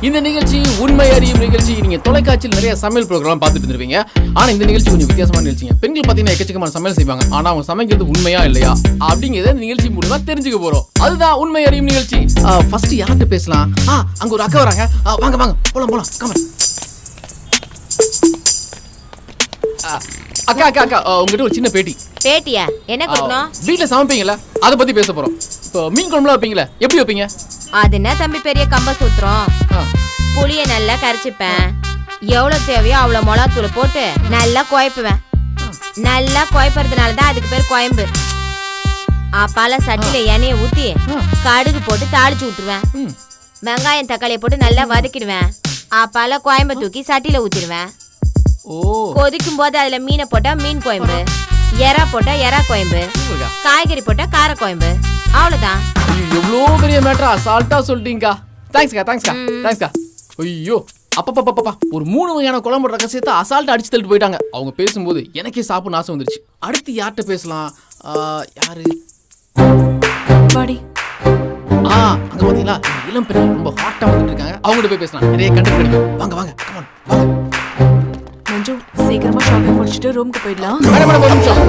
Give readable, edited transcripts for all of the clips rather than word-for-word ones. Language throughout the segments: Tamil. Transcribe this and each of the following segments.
இந்த நிகழ்ச்சி உண்மை அறியும் நிகழ்ச்சி. நீங்க தொலைக்காட்சியில் நிறைய சமையல் ப்ரோக்ராம் பார்த்துட்டு இருப்பீங்க. ஆனா இந்த நிகழ்ச்சி கொஞ்சம் வித்தியாசமான நிகழ்ச்சிங்க. பெண்கள் பாத்தீங்கன்னா எக்கச்சக்கமான சமையல் செய்வாங்க. ஆனா அவங்க சமைக்கிறது உண்மையா இல்லையா அப்படிங்கறத நிகழ்ச்சி மூலமா தெரிஞ்சுக்க போறோம். அதுதான் உண்மை அறியும் நிகழ்ச்சி. ஃபர்ஸ்ட் யார்கிட்ட பேசலாம்? அங்க ஒரு அக்கா வராங்க. வாங்க வாங்க போலாம் கமல். அக்கா அக்கா அக்கா உங்ககிட்ட ஒரு சின்ன பேட்டியா? என்ன கொடுக்கணும்? வீட்டுல சமைப்பீங்களா? அதை பத்தி பேச போறோம். இப்போ மீன் குழம்புலாம் வைப்பீங்களா? எப்படி வைப்பீங்க? அது என்ன தம்பி பெரிய கம்ப சூத்திரம். புளிய நல்லா கரைச்சிப்பேன். எவ்வளவு தேவையோ அவ்வளவு மிளகாத்தூள் போட்டு நல்லா குழப்புவேன். நல்லா குழப்பறதுனால தான் அதுக்கு பேர் குழம்பு. அப்பால சட்டில எண்ணெயை ஊத்தி கடுகு போட்டு தாளிச்சு விட்டுருவேன். வெங்காயம் தக்காளியை போட்டு நல்லா வதக்கிடுவேன். அப்பால குழம்பு தூக்கி சட்டில ஊத்திடுவேன். கொதிக்கும் போது அதுல மீனை போட்டா மீன் குழம்பு, எறா போட்டா எறா குழம்பு, காய்கறி போட்டா கார குழம்பு. அவ்வளவுதான். எவ்வளோ பெரிய மேட்டரா அசால்ட்டா சொல்லிட்டீங்கக்கா. தேங்க்ஸ்க்கா. ஐயோ அப்பப்பா ஒரு 3 வகையான குழம்பு ரகசியத்தை அசால்ட்டா அடிச்சு தள்ளிட்டு போயிட்டாங்க. அவங்க பேசும்போது எனக்கே சாப்பிட ஆசை வந்துருச்சு. அடுத்து யார்கிட்ட பேசலாம்? யாரு? வாடி. அங்க பாத்தீங்களா இளம் பெண்கள் ரொம்ப ஹாட்டா வந்துட்டு இருக்காங்க. அவங்ககிட்ட போய் பேசலாம். நிறைய கண்டென்ட் கிடைக்கும். வாங்க கமான் வாங்க. மஞ்சு சீக்கிரமா ஷாப்பிங் முடிச்சிட்டு ரூமுக்கு போயிடலாம். மேடம் ஒரு நிமிஷம்.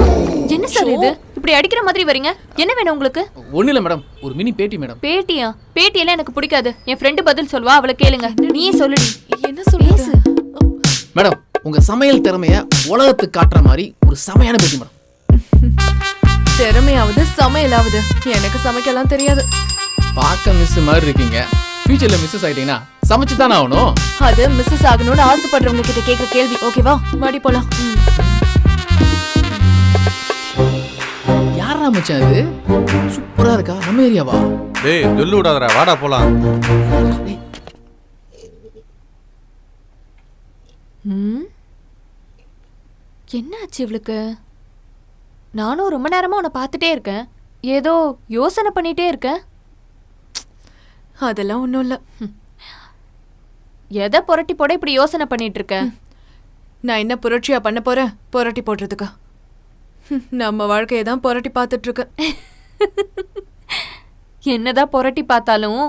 என்ன சார் இது? இப்படி அடிக்கிற மாதிரி வரீங்க? என்ன வேணும் உங்களுக்கு? ஒண்ணு இல்ல மேடம், ஒரு மினி பேட்டி மேடம். பேட்டியா? பேட்டியெல்லாம் எனக்கு பிடிக்காது. என் ஃப்ரெண்டு பதில் சொல்வா, அவளை கேளுங்க. நீயே சொல்லுடி. என்ன சொல்லுது? மேடம் உங்க சமையல் திறமைய உலகத்துக்கு காட்டுற மாதிரி ஒரு செமையான பேட்டி மேடம். திறமையாவது சமையலாவது எனக்கு சமைக்கலாம் தெரியாது. பார்க்க மிஸ் மாதிரி இருக்கீங்க. ஃபியூச்சர்ல மிஸ்ஸஸ் ஆயிட்டீங்கன்னா சமைச்சு தானே ஆகணும். அது மிஸ்ஸஸ் ஆகணும்னு ஆசைப்படுறவங்க கிட்ட கேட்க கேள்வி. ஓகேவா? மாடி போலாம். யாரா மச்சான் இது? சூப்பரா இருக்கா. நம்ம ஏரியாவா? டேய் சொல்லு விடாதடா, வாடா போலாம். என்னாச்சு இவளுக்கு? நானும் ரொம்ப நேரமா உன்னை பார்த்துட்டே இருக்கேன். ஏதோ யோசனை பண்ணிட்டே இருக்கேன். அதெல்லாம் ஒன்றும் இல்லை. எதை புரட்டி போட இப்படி யோசனை பண்ணிட்டு இருக்க? நான் என்ன புரட்சியா பண்ண போறேன்? புரட்டி போடுறதுக்கா? நம்ம வாழ்க்கையை தான் புரட்டி பார்த்துட்டு இருக்க. என்னதான் புரட்டி பார்த்தாலும்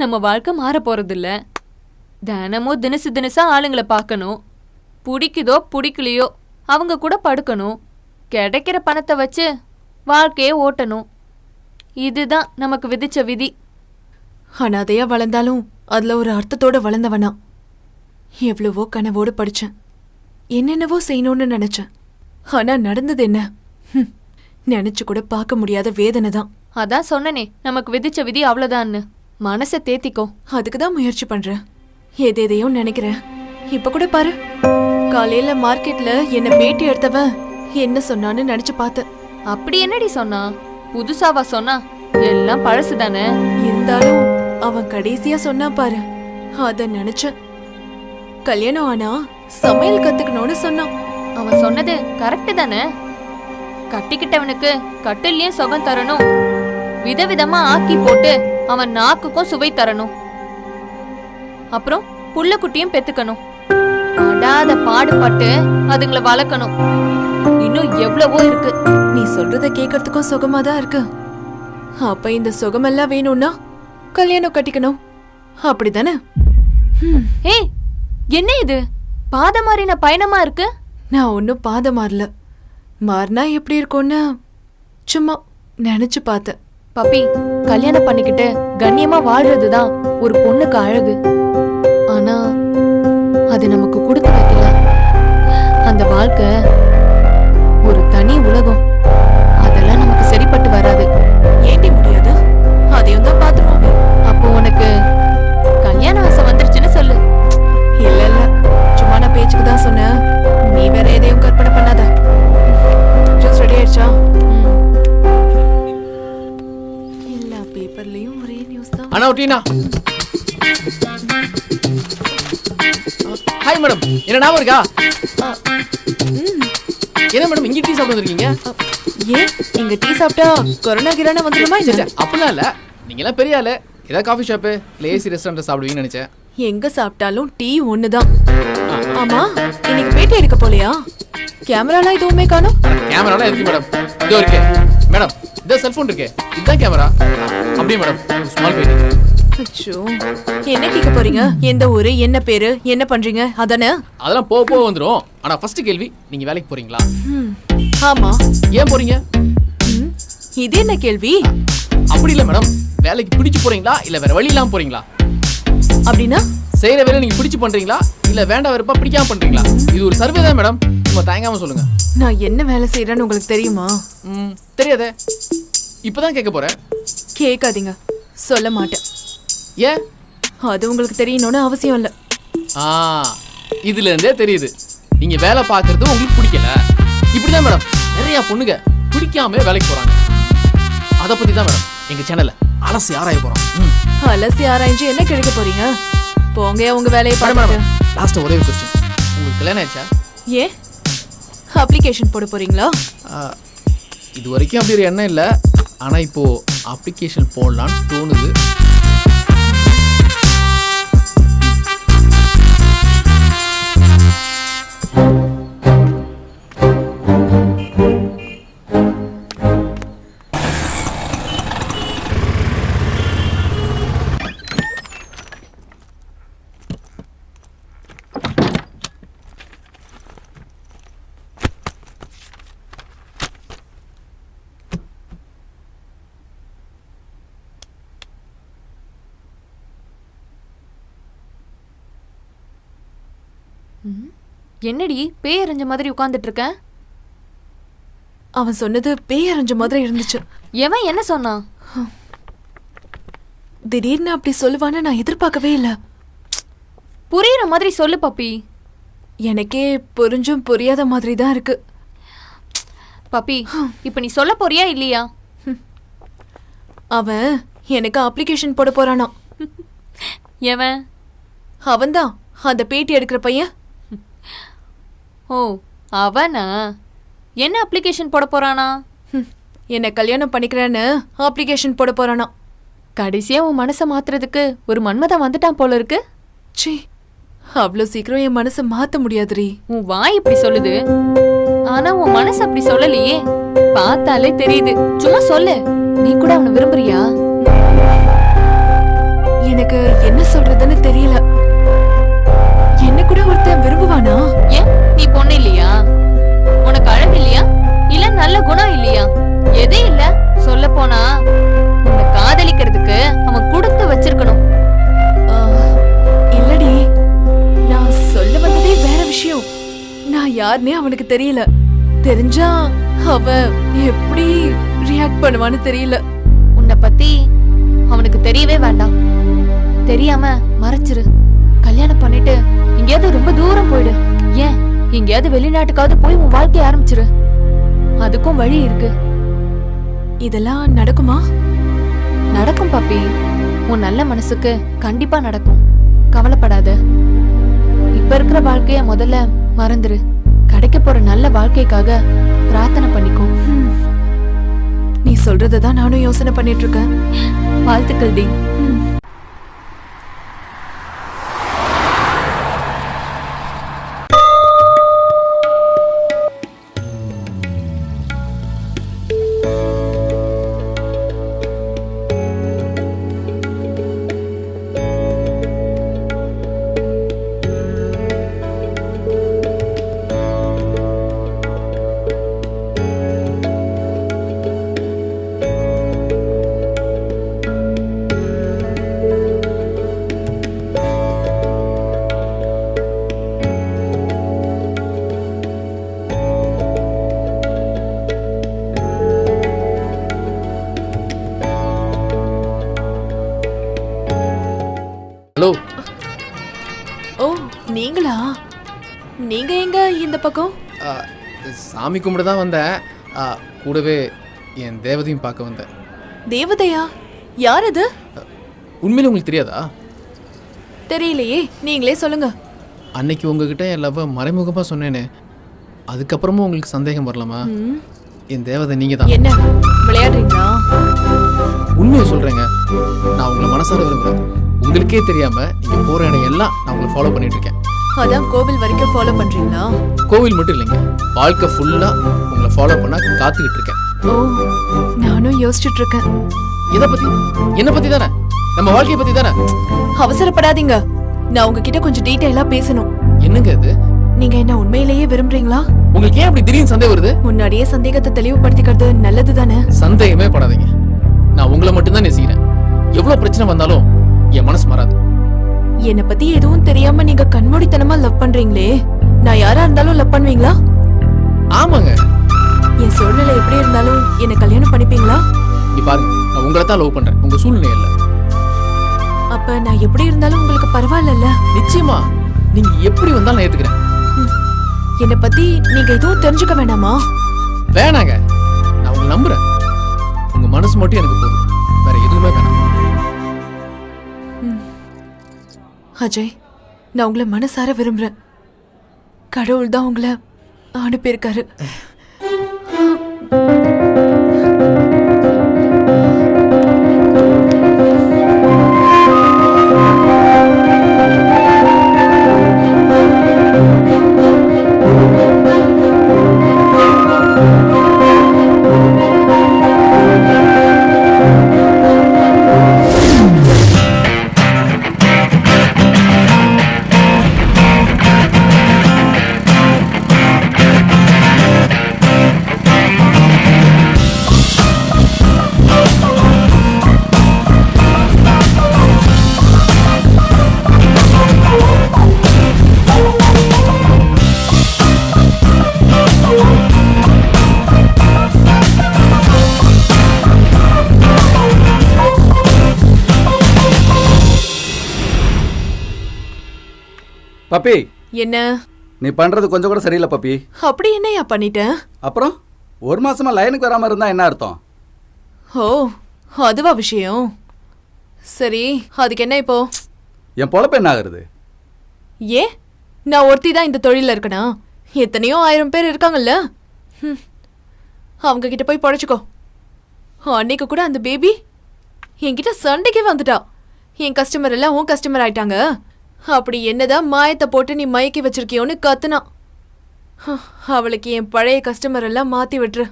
நம்ம வாழ்க்கை மாற போறது இல்ல. தினமும் தினசா ஆளுங்களை பார்க்கணும். பிடிக்குதோ பிடிக்கலையோ அவங்க கூட படுக்கணும். கிடைக்கிற பணத்தை வச்சு வாழ்க்கையை ஓட்டணும். இதுதான் நமக்கு விதிச்ச விதி. அனாதையா வளர்ந்தாலும் அதுல ஒரு அர்த்தத்தோட வளர்ந்தவனா. எவ்வளவோ கனவோடு படிச்சேன். என்னென்னவோ செய்யணும்னு நினைச்சேன். ஆனா நடந்தது என்ன? நினைச்சு கூட பார்க்க முடியாத வேதனை தான். அதான் சொன்னனே, நமக்கு விதிச்ச விதி அவ்வளவுதான்னு. மனசை தேத்திக்கோ. அதுக்குதான் முயற்சி பண்றேன். எதையும் நினைக்கிறேன். இப்ப கூட பாரு, காலையில மார்க்கெட்ல என்ன பேட்டி எடுத்தவன் என்ன சொன்னான்னு நினைச்சு பார்த்தேன். அப்படி என்னடி சொன்னா? புதுசாவா சொன்னா? எல்லாம் பழசுதானே. இருந்தாலும் அவன் கடைசியா சொன்னா பாரு, அத நினைச்சேன். கல்யாணம் ஆனா சமையல் கத்துக்கணும்னு சொன்னான். அவன் சொன்னது கரெக்ட் தானே. கட்டிக்கிட்டவனுக்கு கட்டிலையும் சுகம் தரணும். விதவிதமா ஆக்கி போட்டு அவன் நாக்குக்கும் சுவை தரணும். அப்புறம் புள்ள குட்டியும் பெத்துக்கணும். அடாத பாடுபட்டு அதுங்களை வளர்க்கணும். இன்னும் எவ்வளவோ இருக்கு. நீ சொல்றத கேட்கறதுக்கும் சுகமாதான் இருக்கு. அப்ப இந்த சுகமெல்லாம் வேணும்னா கல்யாணம் கட்டிக்கணும். அப்படிதானே? ஏய், என்ன இது? பாத மாறின பயணமா இருக்கு. நான் ஒன்னும் பாத மாறல. மாறினா எப்படி இருக்கும்னு சும்மா நினைச்சு பார்த்தேன். பப்பி, கல்யாணம் பண்ணிக்கிட்டு கண்ணியமா வாழ்றதுதான் ஒரு பொண்ணுக்கு அழகு. ஆனா அது நமக்கு கொடுத்து வைக்கல. அந்த வாழ்க்கை ஒரு தனி உலகம். அதெல்லாம் நமக்கு சரிப்பட்டு வராது. ஏண்டி முடியாது? அதையும் தான் பாத்துருவாங்க. அப்போ உனக்கு கல்யாண ஆசை வந்துருச்சுன்னு சொல்லு. இல்ல சும்மா நான் பேச்சுக்கு தான் சொன்னேன். நீ வேற எதையும் கற்பனை பண்ணாத. ஜூஸ் ரெடி ஆயிடுச்சா? எல்லா பேப்பர்லயும் ஒரே நியூஸ் தான். அண்ணா டீனா. ஹாய் மேடம், என்ன ஞாபகம் இருக்கா? என்ன மேடம் இங்க டீ சாப்பிட்டு வந்திருக்கீங்க? ஏன் இங்க டீ சாப்பிட்டா கொரோனா கிரானா வந்துருமா? இல்ல அப்படிலாம் இல்ல. நீங்க எல்லாம் பெரிய ஆளு. ஏதாவது காஃபி ஷாப்பு இல்ல ஏசி ரெஸ்டாரண்ட் சாப்பிடுவீங்கன்னு நினைச்சேன். எங்க சாப்பிட்டாலும் டீ ஒண்ணுதான். ஆமா, இன்னைக்கு பேட்டி எடுக்க போலையா? கேமராலாம் எதுவுமே காணோம். கேமராலாம் இருக்கு மேடம். இதோ இருக்கு மேடம். இந்த செல்போன் இருக்கு. இதுதான் கேமரா. அப்படியே மேடம் ஸ்மால் பேட்டி. அச்சோ, என்ன கேட்க போறீங்க? எந்த ஊரு, என்ன பேரு, என்ன பண்றீங்க அதானே? அதெல்லாம் போக போக வந்துடும். ஆனா ஃபர்ஸ்ட் கேள்வி, நீங்க வேலைக்கு போறீங்களா? ஆமா. ஏன் போறீங்க? ம், இது என்ன கேள்வி? அப்படி இல்ல மேடம், வேலைக்கு பிடிச்சு போறீங்களா இல்ல வேற வழி இல்லாம போறீங்களா? அப்படின்னா செய்யற வேலை நீங்க பிடிச்சு பண்றீங்களா இல்ல வேண்டாம் வெறுப்பா பிடிக்காம பண்றீங்களா? இது ஒரு சர்வே தான் மேடம், சும்மா தயங்காம சொல்லுங்க. நான் என்ன வேலை செய்யறேன்னு உங்களுக்கு தெரியுமா? தெரியாதே, இப்பதான் கேட்க போறேன். கேட்காதீங்க, சொல்ல மாட்டேன். ஏன்? அது உங்களுக்கு தெரியணும்னு அவசியம் இல்ல. இதுல இருந்தே தெரியுது நீங்க வேலை பார்க்கறது உங்களுக்கு பிடிக்கல. இப்படிதான் மேடம் நிறைய பொண்ணுங்க பிடிக்காம வேலைக்கு போறாங்க. அத பத்தி தான் மேடம் எங்க சேனல்ல அலசி ஆராய போறோம். அலசி ஆராய்ஞ்சு என்ன கிடைக்க போறீங்க? போங்க உங்க வேலையை பாருங்க. லாஸ்ட் ஒரே ஒரு கொஸ்டின், உங்களுக்கு கல்யாணம் ஆயிடுச்சா? ஏன் அப்ளிகேஷன் போட போறீங்களா? இது வரைக்கும் அப்படி ஒரு எண்ணம் இல்லை, ஆனா இப்போ அப்ளிகேஷன் போடலான்னு தோணுது. என்னடி பேய் அறிஞ்ச மாதிரி உட்கார்ந்துட்டு இருக்க? அவன் சொன்னது பேய் அரைஞ்ச மாதிரி இருந்துச்சு. எவன் என்ன சொன்னான்? திடீர்னு அப்படி சொல்லுவான்னு நான் எதிர்பார்க்கவே இல்லை. புரியுற மாதிரி சொல்லு பப்பி. எனக்கே புரிஞ்சும் புரியாத மாதிரி தான் இருக்கு. பப்பி, இப்ப நீ சொல்ல போறியா இல்லையா? அவன் எனக்கு அப்ளிகேஷன் போட போறானா. எவன்? அவன்தான் அந்த பேட்டி எடுக்கிற பையன். ஓ, அவனா? என்ன அப்ளிகேஷன் போட போறானா? என்னை கல்யாணம் பண்ணிக்கிறேன்னு அப்ளிகேஷன் போட போறானா. கடைசியா உன் மனசை மாத்துறதுக்கு ஒரு மன்மதன் வந்துட்டான் போல இருக்கு. சீ, அவ்வளோ சீக்கிரம் என் மனசை மாத்த முடியாதுரி. உன் வாய் இப்படி சொல்லுது, ஆனா உன் மனசு அப்படி சொல்லலையே. பார்த்தாலே தெரியுது. சும்மா சொல்லு, நீ கூட அவனை விரும்புறியா? எனக்கு என்ன சொல்றதுன்னு தெரியல. என்ன கூட ஒருத்தன் விரும்புவானா? ஏன், நீ பொண்ணு இல்லையா? உனக்கு அழகு இல்லையா? இல்ல நல்ல குணம் இல்லையா? எதே இல்ல. சொல்ல போனா உன்னை காதலிக்கிறதுக்கு அவன் கொடுத்து வச்சிருக்கணும். இல்லடி, நான் சொல்ல வந்ததே வேற விஷயம். நான் யாருன்னே அவனுக்கு தெரியல. தெரிஞ்சா அவன் எப்படி ரியாக்ட் பண்ணுவான்னு தெரியல. உன்னை பத்தி அவனுக்கு தெரியவே வேண்டாம். தெரியாம மறைச்சிரு. கல்யாணம் பண்ணிட்டு எங்கேயாவது ரொம்ப தூரம் போயிடு. ஏன், எங்கேயாவது வெளிநாட்டுக்காவது போய் உன் வாழ்க்கைய ஆரம்பிச்சிரு. அதுக்கும் வழி இருக்கு. இதெல்லாம் நடக்குமா? நடக்கும் பாப்பி. உன் நல்ல மனசுக்கு கண்டிப்பா நடக்கும். கவலைப்படாத. இப்ப இருக்கிற வாழ்க்கைய முதல்ல மறந்துரு. கிடைக்க போற நல்ல வாழ்க்கைக்காக பிரார்த்தனை பண்ணிக்கோ. நீ சொல்றதான் நானும் யோசனை பண்ணிட்டு இருக்கேன். வாழ்த்துக்கள் டி. ஹலோ. ஓ, நீங்களா? நீங்க எங்க இந்த பக்கம்? சாமி கும்பிட தான் வந்தேன். கூடவே என் தேவதையும் பார்க்க வந்தேன். தேவதையா? யார் அது? உண்மையில உங்களுக்கு தெரியாதா? தெரியலையே, நீங்களே சொல்லுங்க. அன்னைக்கு உங்ககிட்ட என் லவ் மறைமுகமாக சொன்னேனே, அதுக்கப்புறமும் உங்களுக்கு சந்தேகம் வரலாமா? என் தேவதை நீங்க தான். என்ன விளையாடுறீங்களா? உண்மையை சொல்றேங்க, நான் உங்களை மனசார விரும்புறேன். உங்களுக்கே தெரியாம நீங்க போற இடம் எல்லாம் நான் உங்களை ஃபாலோ பண்ணிட்டு இருக்கேன். அதான் கோவில் வரைக்கும் ஃபாலோ பண்றீங்களா? கோவில் மட்டும் இல்லைங்க, வாழ்க்கை ஃபுல்லா உங்களை ஃபாலோ பண்ண காத்துக்கிட்டு இருக்கேன். ஓ, நானும் யோசிச்சுட்டு இருக்கேன். இதை பத்தி? என்ன பத்தி தானே? நம்ம வாழ்க்கைய பத்தி தானே. அவசரப்படாதீங்க, நான் உங்ககிட்ட கொஞ்சம் டீடைலா பேசணும். என்னங்க இது? நீங்க என்ன உண்மையிலேயே விரும்புறீங்களா? உங்களுக்கு ஏன் அப்படி திடீர்னு சந்தேகம் வருது? முன்னாடியே சந்தேகத்தை தெளிவுபடுத்திக்கிறது நல்லது தானே? சந்தேகமே படாதீங்க, நான் உங்களை மட்டும்தான் நேசிக்கிறேன். எவ்வளவு பிரச்சனை வந்தாலும் என் மனசு மாறாது. என்ன பத்தி எதுவும் தெரியாம நீங்க கண்மூடித்தனமா லவ் பண்றீங்களே, நான் யாரா இருந்தாலும் லவ் பண்ணுவீங்களா? ஆமாங்க. என் சூழ்நிலை எப்படி இருந்தாலும் என்ன கல்யாணம் பண்ணிப்பீங்களா? நீ பாருங்க, நான் உங்களை தான் லவ் பண்றேன், உங்க சூழ்நிலை இல்ல. அப்ப நான் எப்படி இருந்தாலும் உங்களுக்கு பரவாயில்ல? நிச்சயமா, நீங்க எப்படி வந்தாலும் நான் ஏத்துக்கிறேன். என்ன பத்தி நீங்க எதுவும் தெரிஞ்சுக்க வேணாமா? வேணாங்க, நான் உங்களை நம்புறேன். உங்க மனசு மட்டும் எனக்கு போதும், வேற எதுவுமே வேணாம். அஜய், நான் உங்களை மனசார விரும்புறேன். கடவுள் தான் உங்களை அனுப்பியிருக்காரு. பப்பி, என்ன நீ பண்றது கொஞ்சம் கூட சரியில்லை பப்பி. அப்படி என்னையா பண்ணிட்டேன்? அப்புறம் ஒரு மாசமா லைனுக்கு வராம இருந்தா என்ன அர்த்தம்? ஓ, அதுவா விஷயம்? சரி, அதுக்கு என்ன இப்போ? என் பொழப்பு என்ன ஆகுறது? ஏன் நான் ஒருத்தி தான் இந்த தொழில இருக்கனா? எத்தனையோ 1000 பேர் இருக்காங்கல்ல. அவங்க கிட்ட போய் பொழைச்சுக்கோ. அன்னைக்கு கூட அந்த பேபி என்கிட்ட சண்டைக்கு வந்துட்டா. என் கஸ்டமர் எல்லாம் உன் கஸ்டமர் ஆயிட்டாங்க, அப்படி என்னதான் மாயத்தை போட்டு நீ மயக்கி வச்சிருக்கியோன்னு கத்துனா. அவளுக்கு என் பழைய கஸ்டமர் எல்லாம் மாத்தி விட்டுரு.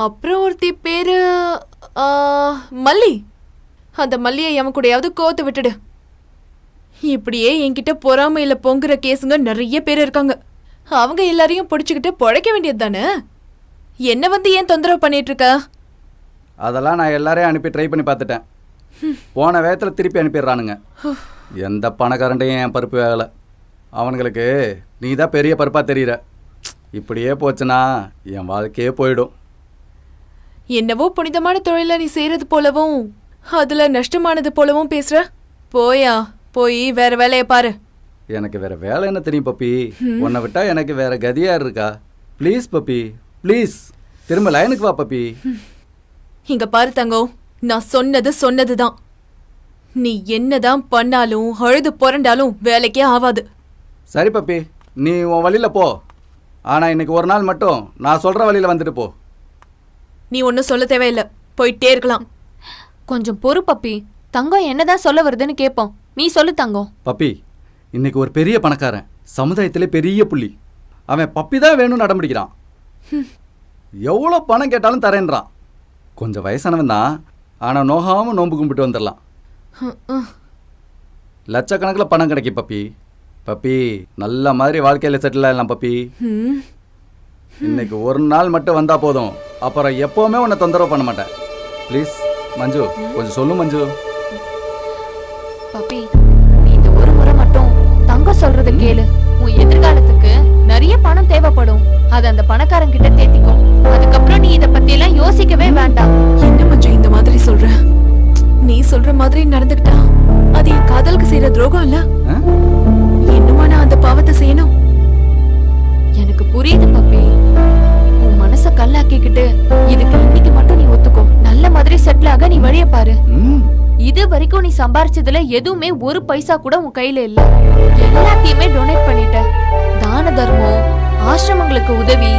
அப்புறம் ஒருத்தி பேரு மல்லி. அந்த மல்லியை எவன் கூடயாவது கோத்து விட்டுடு. இப்படியே என்கிட்ட பொறாமையில பொங்குற கேஸுங்க நிறைய பேர் இருக்காங்க. அவங்க எல்லாரையும் பிடிச்சுக்கிட்டு பொழைக்க வேண்டியது தானே. என்ன வந்து ஏன் தொந்தரவு பண்ணிட்டு இருக்க? அதெல்லாம் நான் எல்லாரையும் அனுப்பி ட்ரை பண்ணி பார்த்துட்டேன். போன வேகத்தில் திருப்பி அனுப்பிடுறானுங்க. எந்த பணக்காரண்டையும் என் பருப்பு வேகலை. அவனுங்களுக்கு நீ தான் பெரிய பருப்பாக தெரியுற. இப்படியே போச்சுன்னா என் வாழ்க்கையே போயிடும். என்னவோ புனிதமான தொழில நீ செய்யறது போலவும் அதுல நஷ்டமானது போலவும் பேசுற. போயா, போய் வேற வேலையை பாரு. எனக்கு வேற வேலை என்ன தெரியும் பப்பி? உன்னை விட்டா எனக்கு வேற கதியா இருக்கா? ப்ளீஸ் பப்பி, ப்ளீஸ் திரும்ப லைனுக்கு வா பப்பி. இங்க பாரு தங்கம், நான் சொன்னதுதான். நீ என்னதான் பண்ணாலும் அழுது புரண்டாலும் வேலைக்கே ஆவாது. சரி பப்பி, நீ உன் வழியில் போ. ஆனால் இன்னைக்கு ஒரு நாள் மட்டும் நான் சொல்கிற வழியில் வந்துட்டு போ. நீ ஒன்றும் சொல்ல தேவையில்லை, போயிட்டே இருக்கலாம். கொஞ்சம் பொறு பப்பி, தங்கம் என்னதான் சொல்ல வருதுன்னு கேட்போம். நீ சொல்லு தங்கம். பப்பி, இன்னைக்கு ஒரு பெரிய பணக்காரன், சமுதாயத்திலே பெரிய புள்ளி, அவன் பப்பி தான் வேணும்னு அடம்பிடிக்கிறான். எவ்வளோ பணம் கேட்டாலும் தரேன்றான். கொஞ்சம் வயசானவன் தான், ஆனால் நோகாமல் நோன்பு கும்பிட்டு வந்துடலாம். லட்சக்கணக்கில் பணம் கிடைக்கும் பப்பி. பப்பி, நல்ல மாதிரி வாழ்க்கையில் செட்டில் ஆகலாம் பப்பி. இன்னைக்கு ஒரு நாள் மட்டும் வந்தா போதும், அப்புறம் எப்பவுமே உன்னை தொந்தரவு பண்ண மாட்டேன். ப்ளீஸ் மஞ்சு, கொஞ்சம் சொல்லு மஞ்சு. பப்பி, நீ இந்த ஒரு முறை மட்டும் தங்கம் சொல்றத கேளு. உன் எதிர்காலத்துக்கு நிறைய பணம் தேவைப்படும். அது அந்த பணக்காரன் கிட்ட தேத்திக்கும். அதுக்கப்புறம் நீ இத பத்தி எல்லாம் யோசிக்கவே வேண்டாம். என்ன மஞ்சு இந்த மாதிரி சொல்ற? நீ சொல்ற மாதிரி நடந்துக்கிட்டா அது என் காதலுக்கு செய்யற துரோகம் இல்ல? என்னமா நான் அந்த பாவத்தை செய்யணும்? எனக்கு புரியுது பப்பி. உன் மனச கல்லாக்கிக்கிட்டு இதுக்கு இன்னைக்கு மட்டும் நீ ஒத்துக்கோ. நல்ல மாதிரி செட்டில் ஆக நீ வழிய பாரு. இது வரைக்கும் நீ சம்பாரிச்சதுல எதுவுமே ஒரு பைசா கூட உன் கையில இல்ல. எல்லாத்தையுமே டொனேட் பண்ணிட்ட. தான தர்மம், ஆசிரமங்களுக்கு உதவி,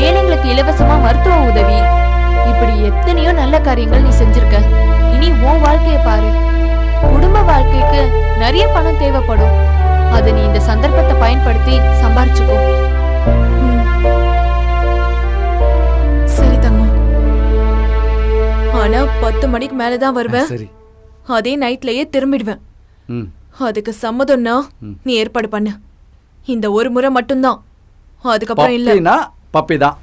ஏழைங்களுக்கு இலவசமா மருத்துவ உதவி, இப்படி எத்தனையோ நல்ல காரியங்கள் நீ செஞ்சிருக்க. இனி உன் வாழ்க்கைய பாரு. குடும்ப வாழ்க்கைக்கு நிறைய பணம் தேவைப்படும். அதை நீ இந்த சந்தர்ப்பத்தை பயன்படுத்தி சம்பாரிச்சுக்கோ. சரி தங்கம், ஆனா 10 மணிக்கு மேலதான் வருவேன். சரி. அதே நைட்லயே திரும்பிடுவேன். ம் அதுக்கு சம்மதம்னா நீ ஏற்பாடு பண்ணு. இந்த ஒரு முறை மட்டும்தான், அதுக்கப்புறம் இல்ல. பப்பினா பப்பி தான்.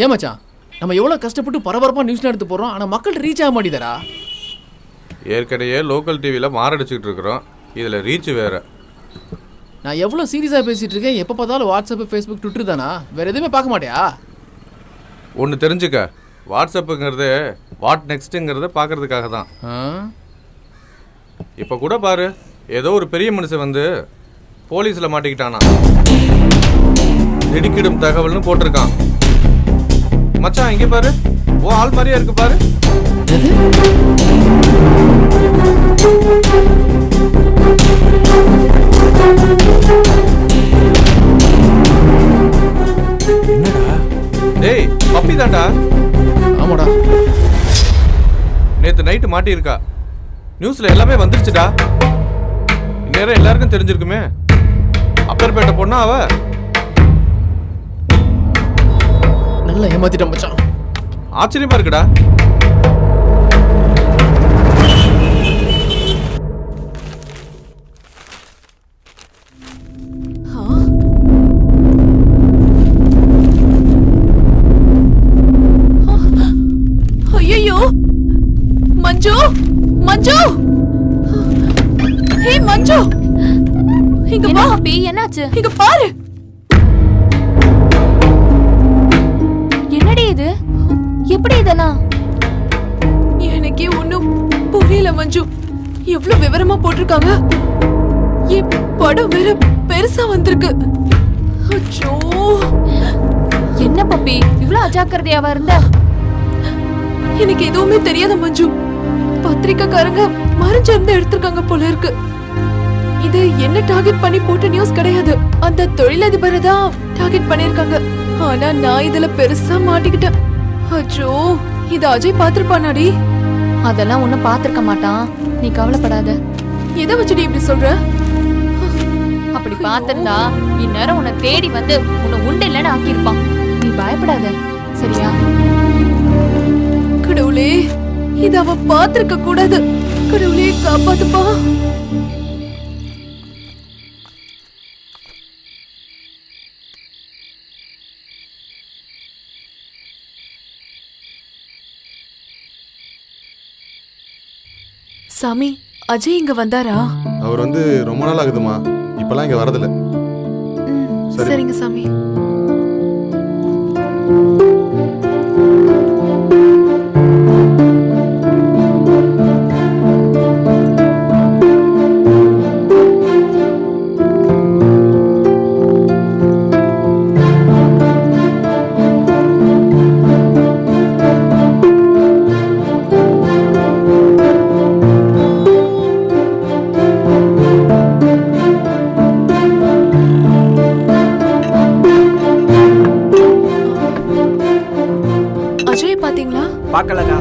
ஏன் மச்சான், நம்ம எவ்வளவு கஷ்டப்பட்டு பரபரப்பா நியூஸ்ல எடுத்து போறோம், ஆனா மக்கள் ரீச் ஆக மாட்டேதரா? ஏற்கனவே லோக்கல் டிவியில் மாரடிச்சுக்கிட்டு இருக்கிறோம், இதில் ரீச் வேற. நான் எவ்வளவு சீரியஸா பேசிட்டு இருக்கேன், எப்ப பார்த்தாலும் வாட்ஸ்அப், ஃபேஸ்புக், ட்விட்டர் தானா? வேற எதுவுமே பார்க்க மாட்டியா? ஒன்று தெரிஞ்சுக்க, வாட்ஸ்அப்புங்கிறது வாட் நெக்ஸ்ட்டுங்கிறத பார்க்கறதுக்காக தான். இப்போ கூட பாரு, ஏதோ ஒரு பெரிய மனுஷன் வந்து போலீஸில் மாட்டிக்கிட்டானா, திடுக்கிடும் தகவல்னு போட்டிருக்கான். மச்சான் இங்கே பாரு, ஓ ஆள் மாதிரியா இருக்கு பாரு. என்னடா? டேய் பப்பி தான்டா. ஆமாடா. நேற்று நைட்டு மாட்டியிருக்கா, நியூஸில் எல்லாமே வந்துருச்சுடா. இந்நேரம் எல்லாருக்கும் தெரிஞ்சிருக்குமே. அப்பேற்பேட்டை பொண்ணா அவ. நல்லா ஏமாத்திட்ட மச்சான். ஆச்சரியமா இருக்குடா. ஐயோ மஞ்சு, மஞ்சு, ஹே மஞ்சு, இங்க வா. பப்பி என்னாச்சு? இங்க பாரு. என்னடி இது? எப்படி இதெல்லாம்? எனக்கே ஒண்ணும் புரியல மஞ்சு. எவ்வளவு விவரமா போட்டிருக்காங்க. என் படம் வேற பெருசா வந்திருக்கு. அச்சோ, என்ன பப்பி இவ்ளோ அஜாக்கிரதையாவா இருந்த? எனக்கு எதுவுமே தெரியாத மஞ்சு. பத்திரிக்கைக்காரங்க மறைஞ்சிருந்து எடுத்திருக்காங்க போல இருக்கு. இது என்ன டார்கெட் பண்ணி போட்ட நியூஸ் கிடையாது. அந்த தொழிலதிபரை தான் டார்கெட் பண்ணிருக்காங்க. ஆனா நான் இதுல பெருசா மாட்டிக்கிட்டேன். அச்சோ, இது அஜய் பாத்திருப்பானாடி? அதெல்லாம் ஒண்ணும் பாத்திருக்க மாட்டான், நீ கவலைப்படாத. எதை வச்சுடி இப்படி சொல்ற? அப்படி பாத்திருந்தா இந்நேரம் உன்னை தேடி வந்து உன்னை உண்டு இல்லைன்னு ஆக்கியிருப்பான். நீ பயப்படாத, சரியா? கடவுளே, இத அவ பாத்திருக்க கூடாது. கடவுளே காப்பாத்துப்பா. சாமி, அஜய் இங்க வந்தாரா? அவர் வந்து ரொம்ப நாள் ஆகுதுமா, இப்பெல்லாம் இங்க வரதில்ல. சரி. சரிங்க சாமி. அஜய் பாத்தீங்களா? பார்க்கலக்கா.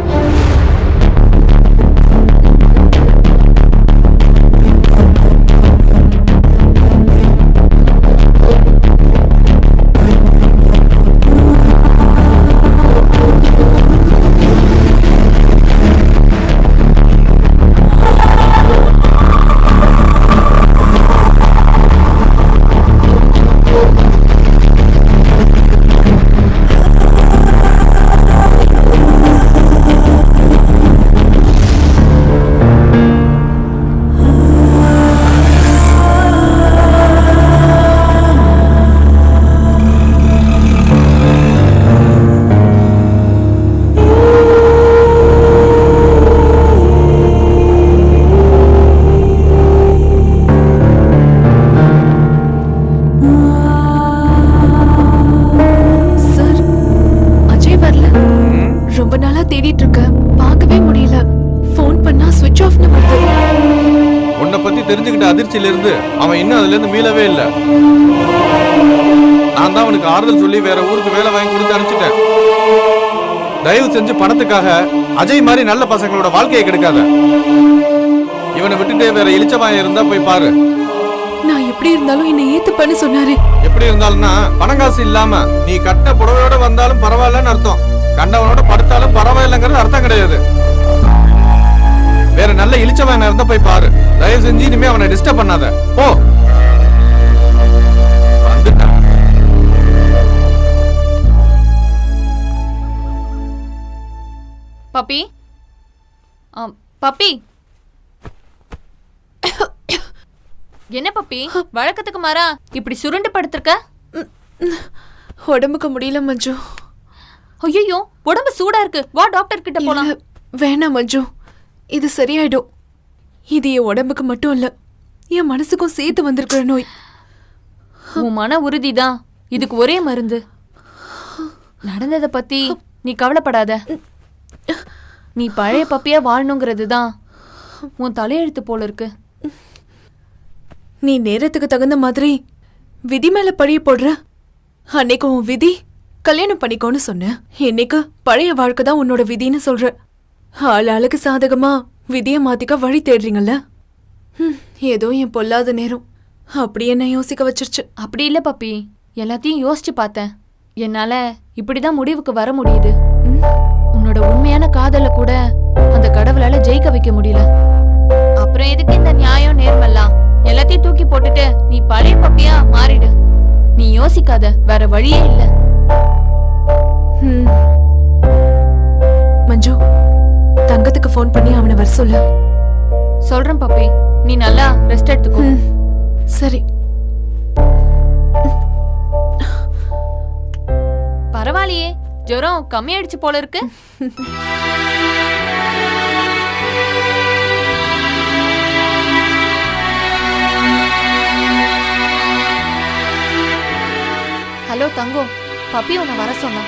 தேடிட்டு இருக்க, பார்க்கவே முடியல. ஃபோன் பண்ணா ஸ்விட்ச் ஆஃப்னு வருது. உன்னை பத்தி தெரிஞ்சுக்கிட்ட அதிர்ச்சியில இருந்து அவன் இன்னும் அதுல இருந்து மீளவே இல்லை. நான் தான் அவனுக்கு ஆறுதல் சொல்லி வேற ஊருக்கு வேலை வாங்கி கொடுத்து அனுப்பிச்சிட்டேன். தயவு செஞ்சு பணத்துக்காக அஜய் மாதிரி நல்ல பசங்களோட வாழ்க்கையை கெடுக்காத. இவனை விட்டுட்டு வேற இளிச்சவாயம் இருந்தா போய் பாரு. நான் எப்படி இருந்தாலும் என்னை ஏத்துப்பன்னு சொன்னாரு. எப்படி இருந்தாலும்னா பணம் காசு இல்லாம நீ கட்ட புடவையோட வந்தாலும் பரவாயில்லன்னு அர்த்தம். கண்டவனோட படுத்தாலும் பரவாயில்லைங்கிறது அர்த்தம் கிடையாது. வேற நல்ல இழிச்சவன் இருந்தா போய் பாரு. தயவு செஞ்சு இனிமே அவனை டிஸ்டர்ப் பண்ணாத. போ. வந்துட்டான். பப்பி பப்பி என்ன பப்பி வழக்கத்துக்கு மாறா இப்படி சுருண்டு படுத்திருக்க? உடம்புக்கு முடியல மஞ்சு. ஐயோ உடம்பு சூடா இருக்கு, வா டாக்டர் கிட்ட போலாம். இல்ல, வேணாம் மஞ்சு, இது சரியாயிடும். இது என் உடம்புக்கு மட்டும் இல்ல, என் மனசுக்கும் சேர்த்து வந்திருக்கிற நோய். உன் மன உறுதிதான் இதுக்கு ஒரே மருந்து. நடந்ததை பத்தி நீ கவலைப்படாத. நீ பழைய பப்பியா வாழணுங்கிறது தான் உன் தலையெழுத்து போல இருக்கு. நீ நேரத்துக்கு தகுந்த மாதிரி விதி மேல பழிய போடுற. அன்னைக்கு உன் விதி கல்யாணம் பண்ணிக்கோன்னு சொன்ன, இன்னைக்கு பழைய வாழ்க்கை தான் உன்னோட விதின்னு சொல்ற. ஆளுக்கு சாதகமா விதிய மாத்திக்க வழி தேடுறீங்கல்ல. ஏதோ என் பொல்லாத நேரம் அப்படி என்ன யோசிக்க வச்சிருச்சு. அப்படி இல்ல பப்பி, எல்லாத்தையும் யோசிச்சு பார்த்தேன். என்னால இப்படிதான் முடிவுக்கு வர முடியுது. உன்னோட உண்மையான காதல கூட அந்த கடவுளால ஜெயிக்க வைக்க முடியல. அப்புறம் எதுக்கு இந்த நியாயம் நேர்மல்லாம்? எல்லாத்தையும் தூக்கி போட்டுட்டு நீ பழைய பப்பியா மாறிடு. நீ யோசிக்காத, வேற வழியே இல்ல. மஞ்சு, தங்கத்துக்கு ஃபோன் பண்ணி அவனை வர சொல்லு. சொல்றேன் பப்பி, நீ நல்லா ரெஸ்ட் எடுத்துக்கோ. சரி. பரவாயில்லையே, ஜுரம் கம்மியாயிடுச்சு போல இருக்கு. ஹலோ தங்கம், பப்பி உன்னை வர சொன்னா.